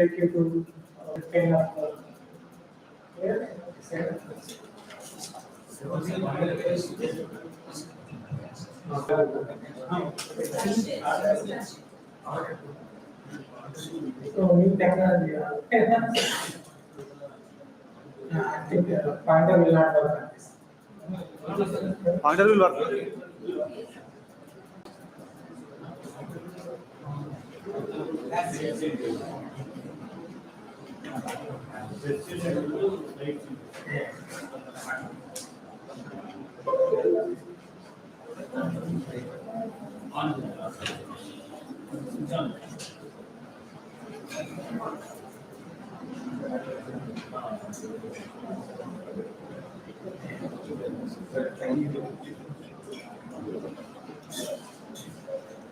take you to kind of yeah, so new technology. I think Panda will not work on this. Pointer will work.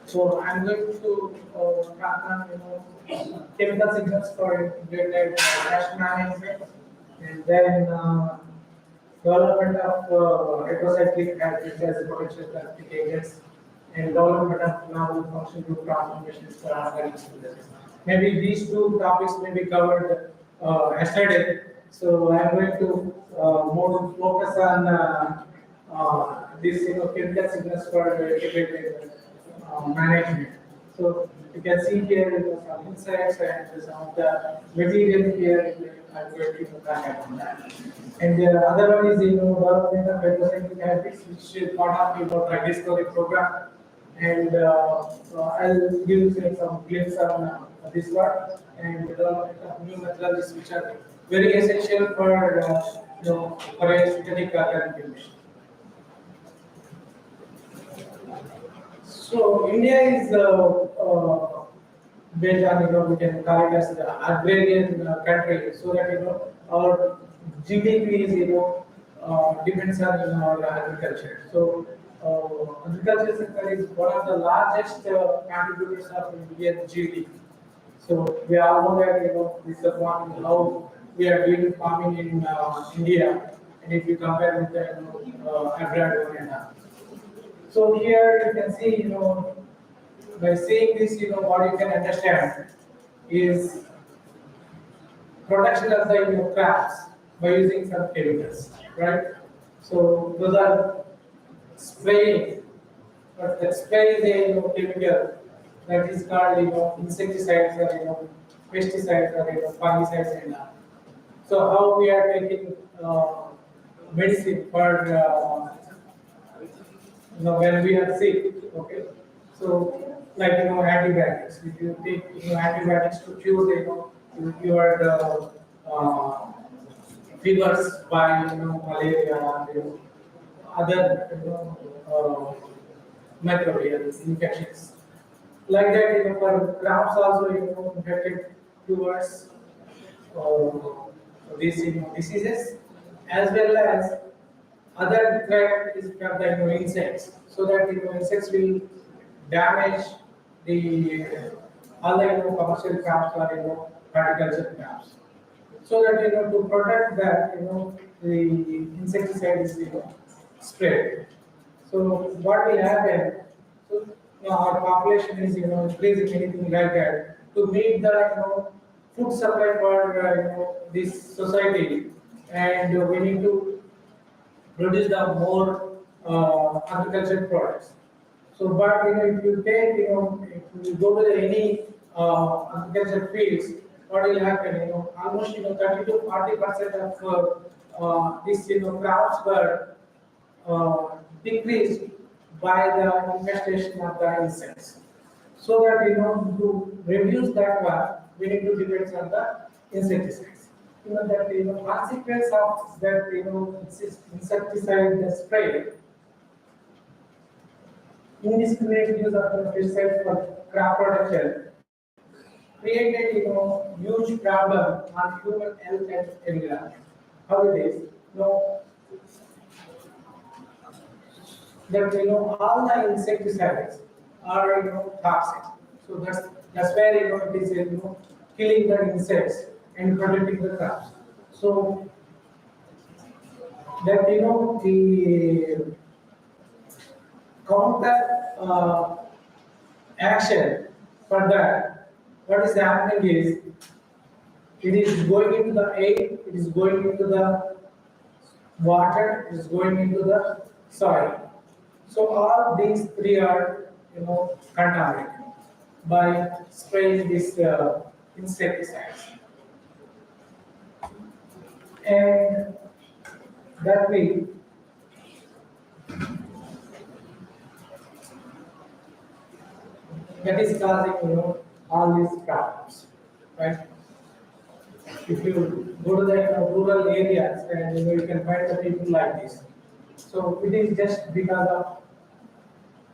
So I'm going to track on chemical signals for integrated pest management, and then development of heterocyclic hybrids as potential therapeutic agents, and development of novel function group transformations for organic synthesis. Maybe these two topics may be covered yesterday, so I'm going to more focus on these chemical signals for integrated management. So you can see here some insects and some of the material here. I'm going to look at on that. And the other one is development of heterocyclic hybrids, which is part of drug discovery program. And I'll give you some glimpse on this part and development of new methodologies which are very essential for for a synthetic organic emission. So India is based on we can call it as the agrarian country, so that our GDP is depends on our agriculture. So agriculture sector is one of the largest contributors of Indian GDP. So we all know that this is one how we are doing farming in India, and if you compare with the abroad and so here you can see, by seeing this, what you can understand is production of the crops by using some chemicals, right? So those are spraying, but the spray is a chemical that is called insecticides or pesticides or fungicides and all. So how we are taking medicine for when we are sick, okay. So like antibiotics. If you take antibiotics to cure your fevers by malaria, other microbial infections. Like that, for crops also infected towards these diseases, as well as other threat is from the insects, so that insects will damage the all the commercial crops or horticulture crops. So that to protect that the insecticide is sprayed. So what will happen? So our population is increasing anything like that to meet the food supply for this society, and we need to produce the more agricultural products. So, but if you take, if you go to any agricultural fields, what will happen? Almost 30 to 40% of these crops were decreased by the infestation of the insects. So that to reduce that one, we need to depend on the insecticides. That consequence of that insecticide spray, indiscriminate use of pesticides for crop protection created huge problem on human health and environment. How it is? That all the insecticides are toxic. So that's where it is killing the insects and protecting the crops. So that the counter action for that, what is happening is It is going into the air, it is going into the water, it is going into the soil. So all these three are, contaminated by spraying these insecticides. And that way, that is causing, all these problems, right? If you go to the rural areas and you can find the people like this. So it is just because of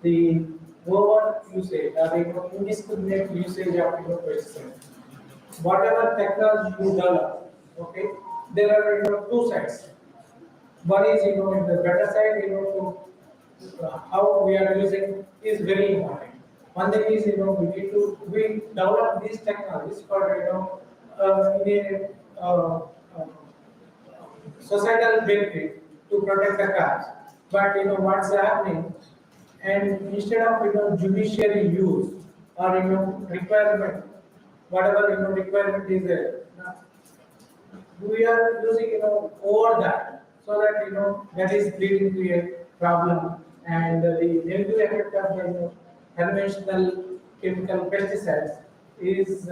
the over usage or the indiscriminate usage of pesticides. Whatever technology you develop, okay, there are two sides. One is in the better side, to how we are using is very important. One thing is we develop these technologies for in a societal benefit to protect the crops. But what's happening, and instead of judiciary use or requirement, whatever requirement is there, we are using over that, so that that is leading to a problem, and the negative effect of the conventional chemical pesticides is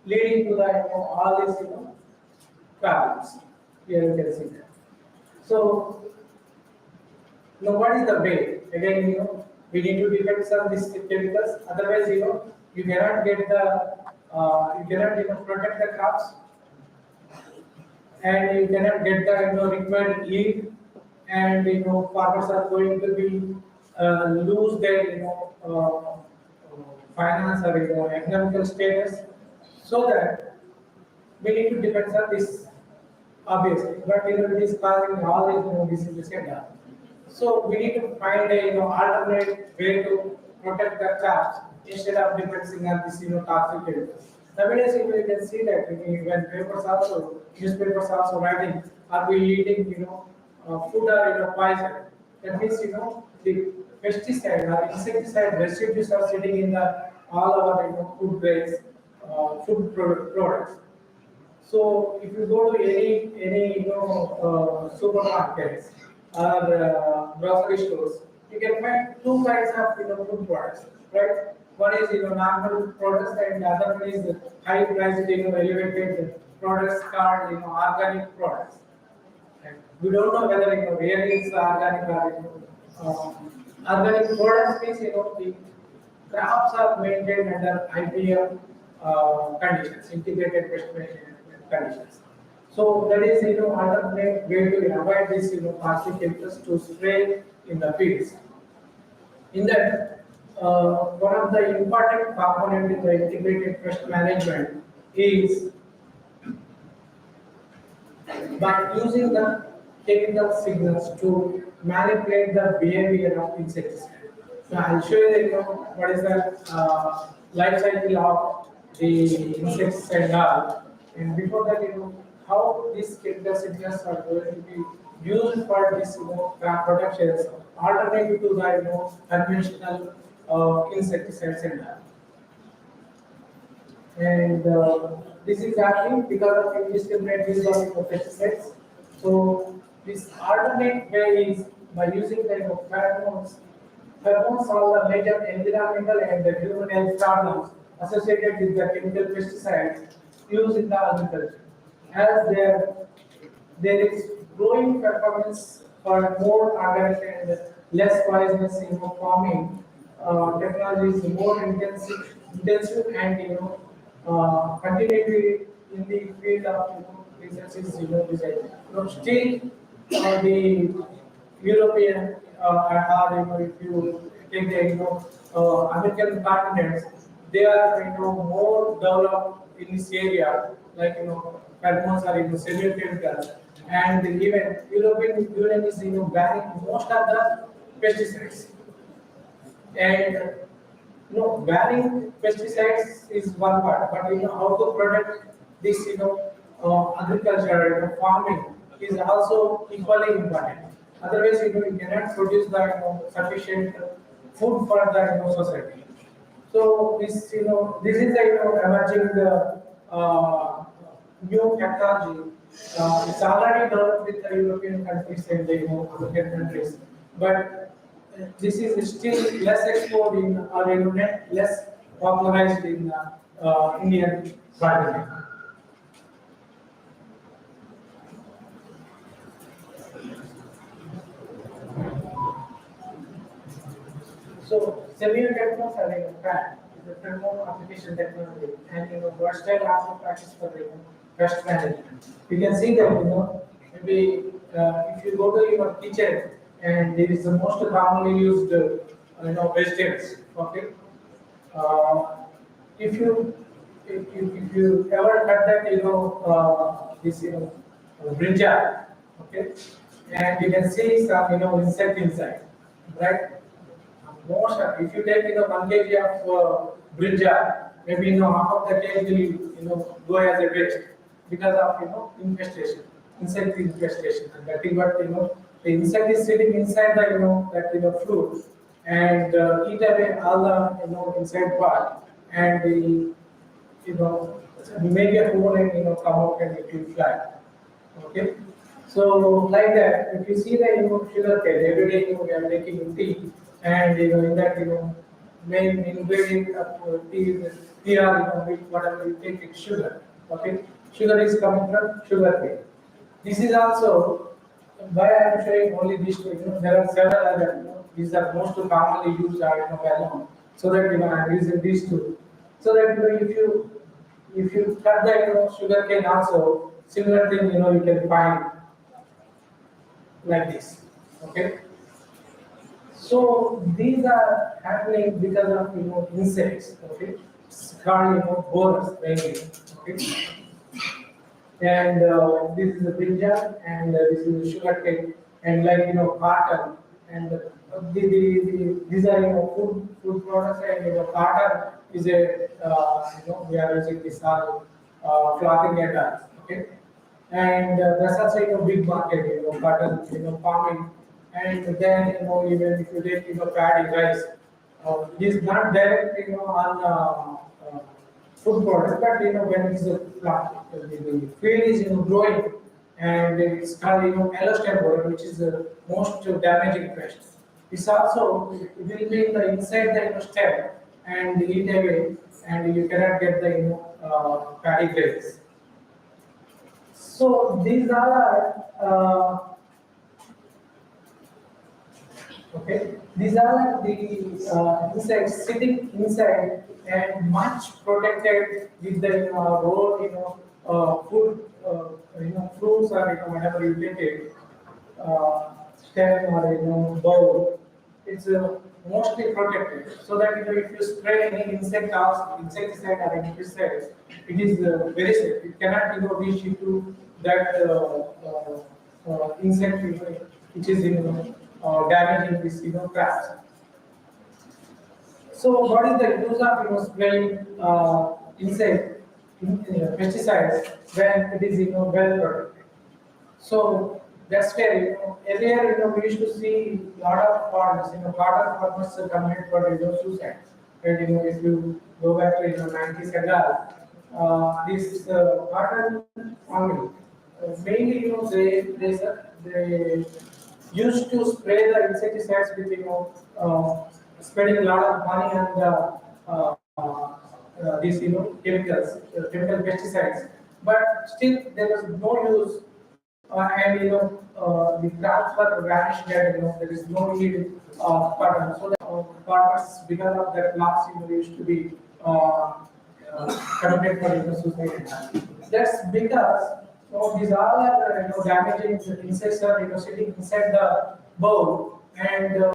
leading to the all these problems. Here you can see that. So now what is the way? Again, we need to depend on these chemicals. Otherwise, you cannot get the you cannot protect the crops, and you cannot get the required yield, and farmers are going to be lose their finance or economical status, so that we need to depend on this obviously, but it is causing all these diseases and all. So we need to find a alternate way to protect the crops instead of depending on this toxic chemicals. Nowadays you can see that when newspapers also writing, are we eating food or poison? That means the pesticide or insecticide residues are sitting in the all our food grades, products. So if you go to any supermarkets or grocery stores, you can find two kinds of food products, right? One is normal products, and the other one is high priced elevated products called organic products. And we don't know whether really it's organic or organic products means the crops are maintained under IPM conditions, integrated pest management conditions. So that is alternate way to avoid this toxic chemicals to spray in the fields. In that, one of the important component in the integrated pest management is by using the chemical signals to manipulate the behavior of insecticide. So I'll show you what is the life cycle of the insecticide now. And before that, how these chemical signals are going to be used for this crop protections, alternative to the conventional insecticides and that. And this is happening because of indiscriminate use of pesticides. So this alternate way is by using the pheromones. Pheromones are the major environmental and the human health problems associated with the chemical pesticides used in the agriculture. As there is growing performance for more organic and less poisonous farming, technology is more intensive and continually in the field of research is design. Still the European or if you take the American continents, they are more developed in this area, like pheromones are semi-chemical, and even European Union is banning most of the pesticides. And banning pesticides is one part, but how to protect this agriculture farming is also equally important. Otherwise you cannot produce the sufficient food for the society. So this this is the emerging new technology. It's already developed with the European countries and the African countries, but this is still less explored in or less popularized in Indian gardening. So cellular technos are like a brand, is a framework application technology, and versatile application practice for pest management. You can see that maybe if you go to your kitchen and there is the most commonly used vegetables. Okay, uh, if you if you ever cut that this brinjal, okay, and you can see some insect inside, right? Most if you take 1 kg of brinjal, maybe half of the kg will go as a waste because of infestation, insect infestation, and that is what the insect is sitting inside the that fruit and eat away all the inside part and the make a hole and come out and it will fly. Okay. So like that, if you see the sugar cane, every day we are making tea, and in that main ingredient of tea is tea or whatever you take it's sugar. Okay, sugar is coming from sugar cane. This is also why I am showing only these two. There are several other. These are most commonly used are well known. So that I am using these two. So that if you cut the sugar cane also similar thing you can find like this. Okay. So these are happening because of insects. Okay. It's called borers mainly. Okay. And this is the brinjal, and this is the sugar cane, and like cotton, and these are food products, and cotton is a we are using this all clothing items, okay, and that's also big market, cotton, farming, and then even if you take paddy rice, it is not direct on food product, but when it's a plant, the field is growing, and it's called yellow stem borer, which is the most damaging pest. It's also it will be in the inside the stem and eat away, and you cannot get the paddy grains. So these are okay. These are the insects sitting inside and much protected with the raw, food, fruits or whatever you take it, stem or bowl. It's mostly protected, so that if you spray any insecticide or pesticides, it is very safe. It cannot reach into that insect which is damaging this crops. So what is the use of spraying insect pesticides when it is well protected? So that's where earlier we used to see a lot of farmers, cotton farmers commit for suicide. And if you go back to 90s and all, this cotton farming mainly they used to spray the insecticides with spending a lot of money on the these chemical pesticides, but still there was no use, and the crops were vanished, and there is no yield of cotton. So the farmers, because of that loss, used to be committed for suicide. That's because these all are damaging insects are sitting inside the bowl, and